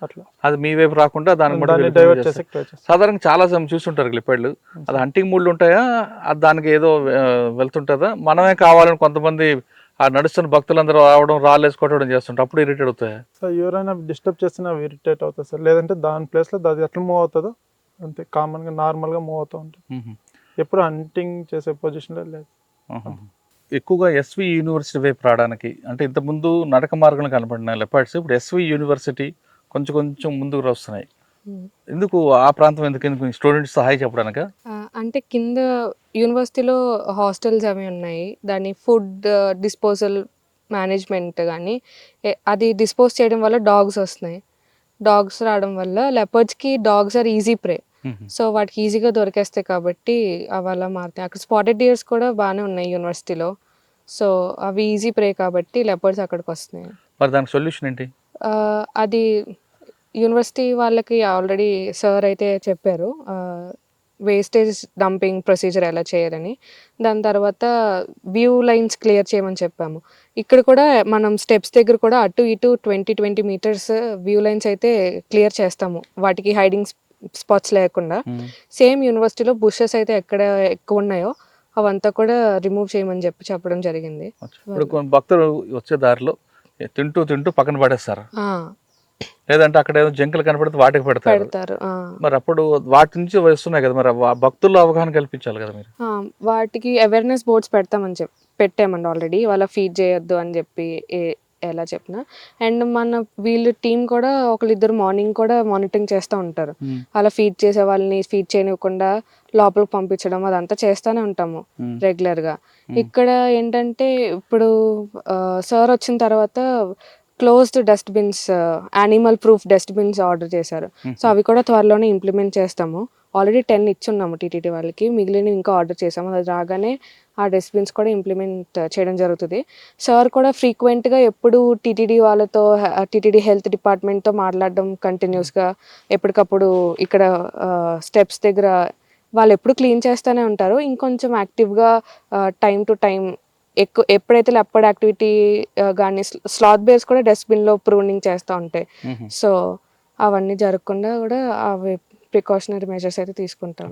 అట్లా. అది మీ వైపు రాకుండా దాన్ని డైవర్ట్ చేసి ట్రై చేస్తాం. సాధారణంగా చాలా సమయం చూస్తుంటారు లిపర్డ్లు, అది హంటింగ్ మూడ్లు ఉంటాయా, అది దానికి ఏదో వెళ్తుంటుందా? మనమే కావాలని కొంతమంది ఆ నడుస్తున్న భక్తులందరూ రావడం, రాళ్ళేసుకోవడం చేస్తుంటారు, అప్పుడు ఇరిటేట్ అవుతాయి సార్. ఎవరైనా డిస్టర్బ్ చేస్తున్నా ఇరిటేట్ అవుతుంది సార్. లేదంటే దాని ప్లేస్లో అది ఎట్లా మూవ్ అవుతుందో అంతే కామన్గా నార్మల్గా మూవ్ అవుతూ ఉంటుంది. ఎప్పుడు హంటింగ్ చేసే పొజిషన్లో లేదు. ఎక్కువగా ఎస్వి యూనివర్సిటీ వైపు రావడానికి, అంటే ఇంతకుముందు నడక మార్గంలో కనపడిన లెపర్డ్స్ ఇప్పుడు ఎస్వి యూనివర్సిటీ కొంచెం ముందుకు వస్తున్నాయి. ఎందుకు ఆ ప్రాంతం ఎందుకు స్టూడెంట్స్ హాయ్ చెప్పడానిక? అంటే కింద యూనివర్సిటీలో హాస్టల్స్ అవి ఉన్నాయి. దాని ఫుడ్ డిస్పోజల్ మేనేజ్మెంట్ గానీ అది డిస్పోజ్ చేయడం వల్ల డాగ్స్ వస్తున్నాయి. డాగ్స్ రావడం వల్ల లెపర్డ్స్‌కి dogs are easy prey. So వాటికి ఈజీగా దొరికేస్తాయి కాబట్టి అవి అలా మారుతాయి. అక్కడ స్పాటెడ్ డియర్స్ కూడా బాగానే ఉన్నాయి యూనివర్సిటీలో. సో అవి ఈజీ ప్రే కాబట్టి లెపర్డ్స్ అక్కడికి వస్తున్నాయి. మరి దానికి సొల్యూషన్ ఏంటి? అది యూనివర్సిటీ వాళ్ళకి ఆల్రెడీ సార్ అయితే చెప్పారు. వేస్టేజ్ డంపింగ్ ప్రొసీజర్ ఎలా చేయాలని. దాని తర్వాత వ్యూ లైన్స్ క్లియర్ చేయమని చెప్పాము. ఇక్కడ కూడా మనం స్టెప్స్ దగ్గర కూడా అటు ఇటు 20 మీటర్స్ వ్యూ లైన్స్ అయితే క్లియర్ చేస్తాము, వాటికి హైడింగ్ స్పాట్స్ లేకుండా. సేమ్ యూనివర్సిటీలో బుషెస్ అయితే ఎక్కడ ఎక్కువ ఉన్నాయో అవంతా కూడా రిమూవ్ చేయమని చెప్పడం జరిగింది. ఇప్పుడు కొన్ని భక్తులు వచ్చే దారిలో తింటూ పక్కన పడేస్తారు, ఆ, లేదంటే అక్కడ ఏదో జంకులు కనపడితే వాటికి పెడతారు. పెడతారు. మరి అప్పుడు వాటి నుంచి వస్తున్నాయి కదా, మరి భక్తుల్లో అవగాహన కల్పించాలి కదా మీరు. వాటికి అవేర్నెస్ బోర్డ్స్ పెట్టామండి ఆల్రెడీ. వాళ్ళ ఫీడ్ చేయొద్దు అని చెప్పి ఎలా చెప్పినా. అండ్ మన వీళ్ళు టీం కూడా ఒకళ్ళిద్దరు మార్నింగ్ కూడా మానిటరింగ్ చేస్తూ ఉంటారు. అలా ఫీడ్ చేసే వాళ్ళని ఫీడ్ చేయనివ్వకుండా లోపలికి పంపించడం అదంతా చేస్తూనే ఉంటాము రెగ్యులర్గా. ఇక్కడ ఏంటంటే ఇప్పుడు సార్ వచ్చిన తర్వాత closed dustbins, animal proof dustbins order చేశారు. సో అవి కూడా త్వరలోనే ఇంప్లిమెంట్ చేస్తాము. ఆల్రెడీ 10 ఇచ్చున్నాము టీటీడీ వాళ్ళకి, మిగిలినవి ఇంకా ఆర్డర్ చేసాము. అది రాగానే ఆ డస్ట్బిన్స్ కూడా ఇంప్లిమెంట్ చేయడం జరుగుతుంది. సార్ కూడా ఫ్రీక్వెంట్గా ఎప్పుడు టీటీడీ వాళ్ళతో, టీటీడీ హెల్త్ డిపార్ట్మెంట్తో మాట్లాడడం కంటిన్యూస్గా. ఎప్పటికప్పుడు ఇక్కడ స్టెప్స్ దగ్గర వాళ్ళు ఎప్పుడు క్లీన్ చేస్తూనే ఉంటారు. ఇంకొంచెం యాక్టివ్గా టైం టు టైం ఎప్పుడైతే లెపర్డ్ యాక్టివిటీ కానీ స్లాత్ బేర్స్ కూడా డస్ట్బిన్లో ప్రూనింగ్ చేస్తూ ఉంటాయి. సో అవన్నీ జరగకుండా కూడా అవి ప్రికాషనరీ మెజర్స్ అయితే తీసుకుంటాం.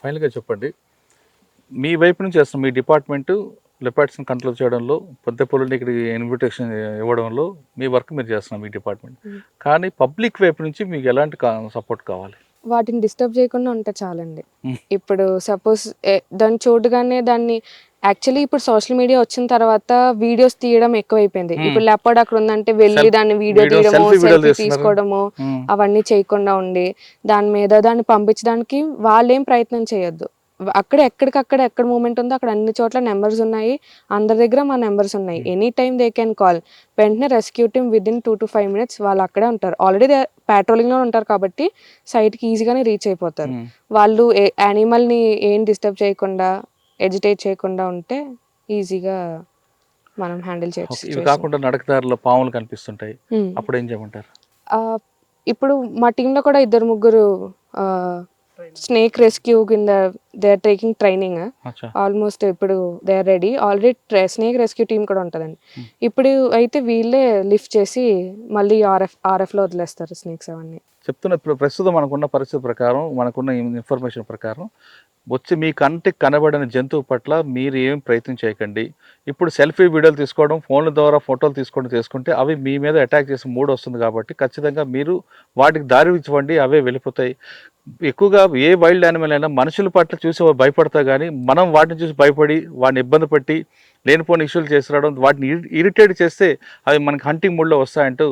ఫైనల్గా చెప్పండి, మీ వైపు నుంచి చేస్తాం, మీ డిపార్ట్మెంట్ లెపర్డ్స్ని కంట్రోల్ చేయడంలో, పెద్ద పులుని ఇక్కడ ఇన్విటేషన్ ఇవ్వడంలో మీ వర్క్ మీరు చేస్తున్నాం మీ డిపార్ట్మెంట్. కానీ పబ్లిక్ వైపు నుంచి మీకు ఎలాంటి సపోర్ట్ కావాలి? వాటిని డిస్టర్బ్ చేయకుండా ఉంటే చాలండి. ఇప్పుడు సపోజ్ దాన్ని చూడగానే దాన్ని యాక్చువల్లీ ఇప్పుడు సోషల్ మీడియా వచ్చిన తర్వాత వీడియోస్ తీయడం ఎక్కువైపోయింది. ఇప్పుడు లెపర్డ్ అక్కడ ఉందంటే వెళ్ళి దాన్ని వీడియో తీయడము, సెల్ఫీ తీసుకోవడము అవన్నీ చేయకుండా ఉండి దాన్ని పంపించడానికి వాళ్ళేం ప్రయత్నం చేయొద్దు. ఎక్కడికక్కడ ఎక్కడ మూమెంట్ ఉందో అక్కడ అన్ని చోట్ల నెంబర్స్ ఉన్నాయి, అందరి దగ్గర మా నెంబర్స్ ఉన్నాయి. Any time they can call. వెంటనే rescue team within 2 to 5 minutes వాళ్ళు అక్కడే ఉంటారు. ఆల్రెడీ ప్యాట్రోలింగ్లో ఉంటారు కాబట్టి సైట్కి ఈజీగానే రీచ్ అయిపోతారు. వాళ్ళు యానిమల్ని ఏం డిస్టర్బ్ చేయకుండా, ఎజిటేట్ చేయకుండా ఉంటే ఈజీగా మనం హ్యాండిల్ చేయొచ్చు. ఇవి కాకుండా నడకదారిలో పాములు కనిపిస్తుంటాయి, అప్పుడు ఏం చేయమంటారు? ఇప్పుడు మా టీంలో కూడా 2-3 స్నేక్ రెస్క్యూ కింద they are taking training. Almost ఇప్పుడు they are ready. Already snake rescue team కూడా ఉంటుందండి. ఇప్పుడు అయితే వీళ్ళే లిఫ్ట్ చేసి మళ్ళీ ఆర్ఎఫ్లో వదిలేస్తారు స్నేక్స్ అవన్నీ. చెప్తున్న ఇప్పుడు ప్రస్తుతం మనకున్న పరిస్థితి ప్రకారం, మనకున్న ఇన్ఫర్మేషన్ ప్రకారం వచ్చి మీ కంటికి కనబడిన జంతువు పట్ల మీరు ఏం ప్రయత్నం చేయకండి. ఇప్పుడు సెల్ఫీ వీడియోలు తీసుకోవడం, ఫోన్ల ద్వారా ఫోటోలు తీసుకుంటే అవి మీ మీద అటాక్ చేసే మూడ్ వస్తుంది కాబట్టి ఖచ్చితంగా మీరు వాటికి దారి ఇవ్వండి, అవే వెళ్ళిపోతాయి. ఎక్కువగా ఏ వైల్డ్ యానిమల్ అయినా మనుషుల పట్ల చూసి భయపడతాయి, కానీ మనం వాటిని చూసి భయపడి వాటిని ఇబ్బంది పెట్టి లేనిపోని ఇష్యూలు చేసి రావడం, వాటిని ఇరిటేట్ చేస్తే అవి మనకి హంటింగ్ మూడ్లో వస్తాయంటూ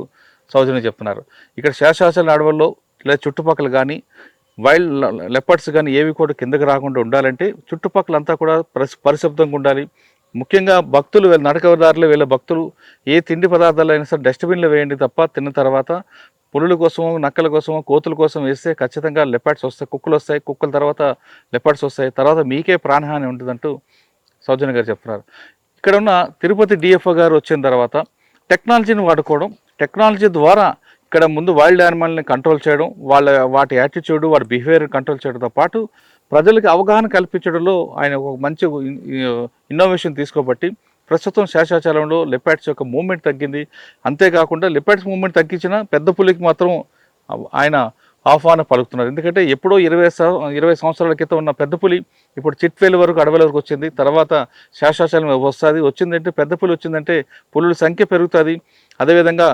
సౌజన్య చెప్తున్నారు. ఇక్కడ శేషాచలం అడవుల్లో లేదా చుట్టుపక్కల కానీ వైల్డ్ లెపర్డ్స్ కానీ ఏవి కూడా కిందకి రాకుండా ఉండాలంటే చుట్టుపక్కలంతా కూడా పరిశుభ్రంగా ఉండాలి. ముఖ్యంగా భక్తులు నడకదారులు వీళ్ళ భక్తులు ఏ తిండి పదార్థాలు అయినా సరే డస్ట్బిన్లో వేయండి తప్ప, తిన్న తర్వాత పులుల కోసమో, నక్కల కోసమో, కోతుల కోసం వేస్తే ఖచ్చితంగా లెపర్డ్స్ వస్తాయి, కుక్కలు వస్తాయి, కుక్కల తర్వాత లెపర్డ్స్ వస్తాయి, తర్వాత మీకే ప్రాణహాని ఉంటుందంటూ సౌజన్య గారు చెప్తున్నారు. ఇక్కడ ఉన్న తిరుపతి డిఎఫ్ఓ గారు వచ్చిన తర్వాత టెక్నాలజీని వాడుకోవడం, టెక్నాలజీ ద్వారా ఇక్కడ ముందు వైల్డ్ యానిమల్ని కంట్రోల్ చేయడం, వాటి యాటిట్యూడ్, వాటి బిహేవియర్ కంట్రోల్ చేయడంతో పాటు ప్రజలకు అవగాహన కల్పించడంలో ఆయన ఒక మంచి ఇన్నోవేషన్ తీసుకోబట్టి ప్రస్తుతం శేషాచలంలో లెపర్డ్స్ యొక్క మూవ్మెంట్ తగ్గింది. అంతేకాకుండా లెపర్డ్స్ మూవ్మెంట్ తగ్గించిన పెద్ద పులికి మాత్రం ఆయన ఆహ్వానం పలుకుతున్నారు. ఎందుకంటే ఎప్పుడో 20 సంవత్సరాల క్రితం ఉన్న పెద్ద పులి ఇప్పుడు చిట్వేలు వరకు అడవుల వరకు వచ్చింది. తర్వాత శేషాచలం వస్తుంది. వచ్చిందంటే పెద్ద పులి వచ్చిందంటే పులుల సంఖ్య పెరుగుతుంది. అదేవిధంగా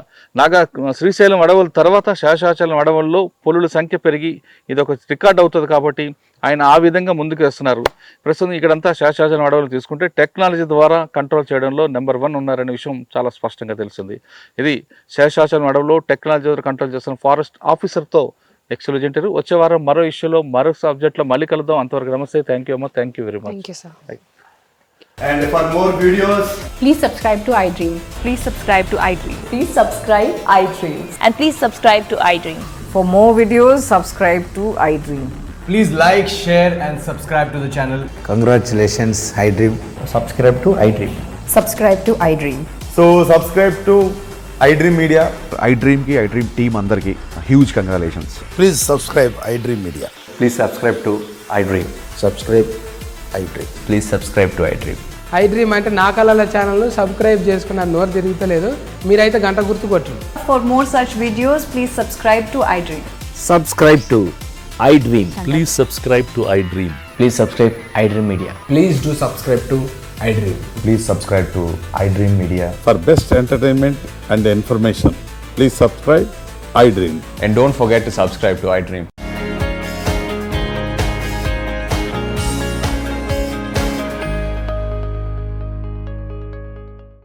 శ్రీశైలం అడవుల తర్వాత శేషాచలం అడవుల్లో పులుల సంఖ్య పెరిగి ఇది ఒక రికార్డ్ అవుతుంది. కాబట్టి ఆయన ఆ విధంగా ముందుకు వేస్తున్నారు. ప్రస్తుతం ఇక్కడంతా శేషాచలం అడవులు తీసుకుంటే టెక్నాలజీ ద్వారా కంట్రోల్ చేయడంలో నెంబర్ 1 ఉన్నారనే విషయం చాలా స్పష్టంగా తెలిసింది. ఇది శేషాచలం అడవులో టెక్నాలజీ ద్వారా కంట్రోల్ చేస్తున్న ఫారెస్ట్ ఆఫీసర్తో ఎక్సలెంట్. వచ్చే వారం మరో ఇష్యూలో మరో సబ్జెక్ట్లో మళ్ళీ కలుద్దాం. అంతవరకు నమస్తే. థ్యాంక్ యూ అమ్మ. Thank you very much. Thank you sir. And for more videos, Please subscribe to iDream. Please subscribe to iDream. Please subscribe iDream. And please subscribe to iDream. For more videos, subscribe to iDream. please like, share, and subscribe to the channel. Congratulations, iDream. Subscribe to iDream. Subscribe to iDream. So subscribe to iDream Media. iDream ki iDream team andarki huge congratulations. Please subscribe iDream Media. Please subscribe to iDream. Subscribe iDream. Please subscribe to iDream. iDream అంటే నా కళల channel subscribe చేసుకున్న నోరు తిరుగుతలేదు. మీరైతే గంట గుర్తు కొట్టండి. For more such videos, please subscribe to iDream. Subscribe to iDream. Please subscribe to iDream. Please subscribe iDream Media. Please do subscribe to iDream. Please subscribe to iDream Media. For best entertainment and information, please subscribe iDream. And don't forget to subscribe to iDream.